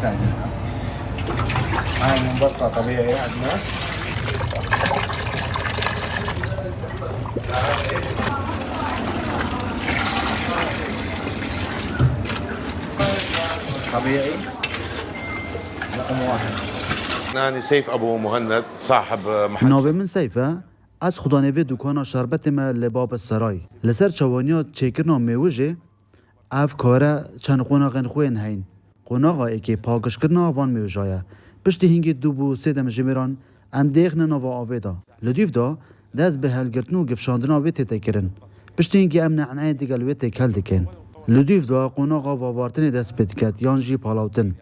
محتاجينها. هاي من بصرة طبيعي عندنا. طبيعي رقم واحد. أنا سيف أبو مهند صاحب محل. ناوی من سیفه از خدانوی دکان شربت ما لباب سرای لسر چوانیا چکرنا میوجه اف کاره چند قناغن خوین هین قناغا ایکی پاکش کرنا وان میوجایه پشتی هنگی دو بو سه دم جمیران ام دیخن نوا آویدا لدیف دا دست به هلگرتنو گفشاندنا ویتی تکرن پشتی هنگی ام نعنای دیگل ویتی کل دکن لدیف دا قناغا ووارتن دست بدکت یان جی پالاوتن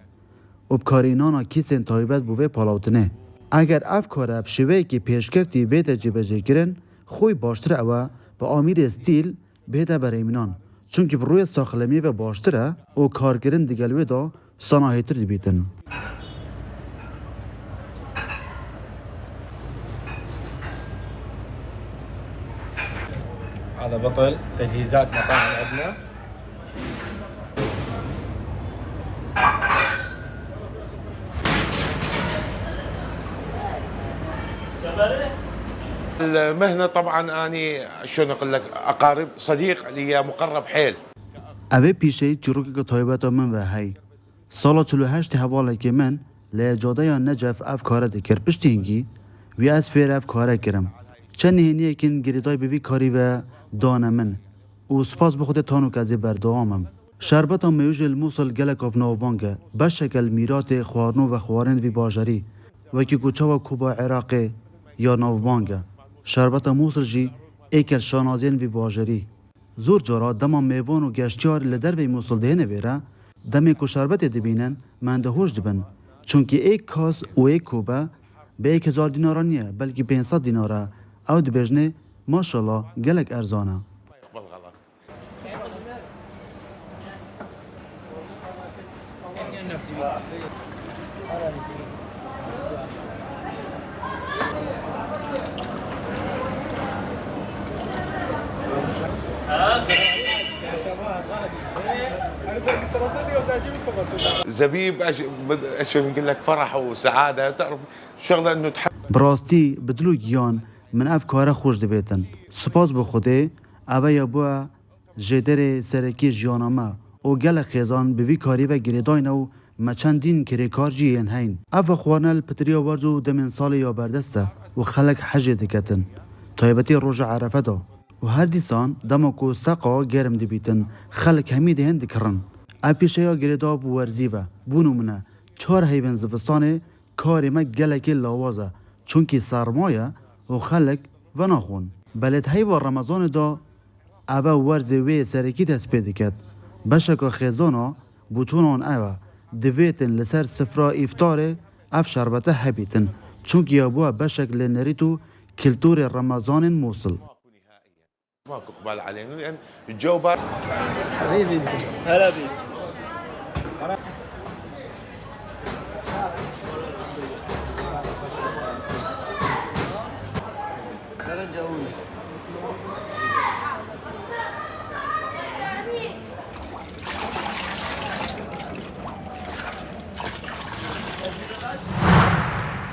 و بکارینانا کیسین تایبت بوه پالاوتنه اگر اف کاره بشوه که پیشکفتی بیت جبجه کرن خوی باشتر اوه با آمیر استیل بیت بریمینان چونکه بروی ساخلمی و باشتره و کارگرن دیگلوی دا صناحیتر دی بیتن. هذا بطل تجهيزات مطاعم عندنا. المهنة طبعا أني شلون أقول لك أقارب صديق لي مقرب حيل. اوه پیشه چروکی که تایبت من و هی سالا 48 حواله که من لیجاده یا نجف اف کاره دکر پشتی هنگی وی از فیر اف کاره کرم چه نهینیه کن گریدای بوی کاری و دانه من و سپاس بخود تانو کزی بردوامم شربت هم میوش الموصل گلک اب نوبانگه بشکل میرات خوارنو و خوارن وی باجری و که کوچه و کوبا عراقی یا نوبانگه شربت موصل جی ایکل شانازین وی باجری زور جارا دما میوان و گشتیار لدر وی موصل دهنه بیره دمی کو شربت دبینن من دهوش دبن چونکه ایک کاس و ایک کوبه به 1000 دینار نیه بلکه 500 دیناره او دبجنه ماشاءالله گلک ارزانه يقبل غلط. زبيب شو نقول لك فرح وسعاده تعرف شغله انه تحب. براستی بدلو گیان من اف کاره خوش دبیتن سپاس به خوده اوه یا بوا جدر سرکی جیانامه او گل خیزان به وی کاری و گریداین او مچندین کری کار جیین هین اوه خوانل پتریا ورزو دمین سال یا بردسته و خلق حج دکتن طایبتی روژ عرفه دا و هر دیسان دماکو سقا گرم دبیتن خلق همی دهن دکرن اپیشه یا گریدا بو ورزی و بونو منه 4 هیون زفستانه کاری ما گلکی لاوازه چونکی سرمایه و خلق و ناخون بلد هیوا رمضان دا اوه ورز وی سرکی تسپید کد بشک خیزانا بوچونان اوه دویتن لسر سفرا افطاره اف شربته هبیتن چونکی ابوه بشک لنریتو کلتور رمضان موصل ماكو اقبال علينا لان الجو بارد. حبيبي هلا بيك. درجة أولى.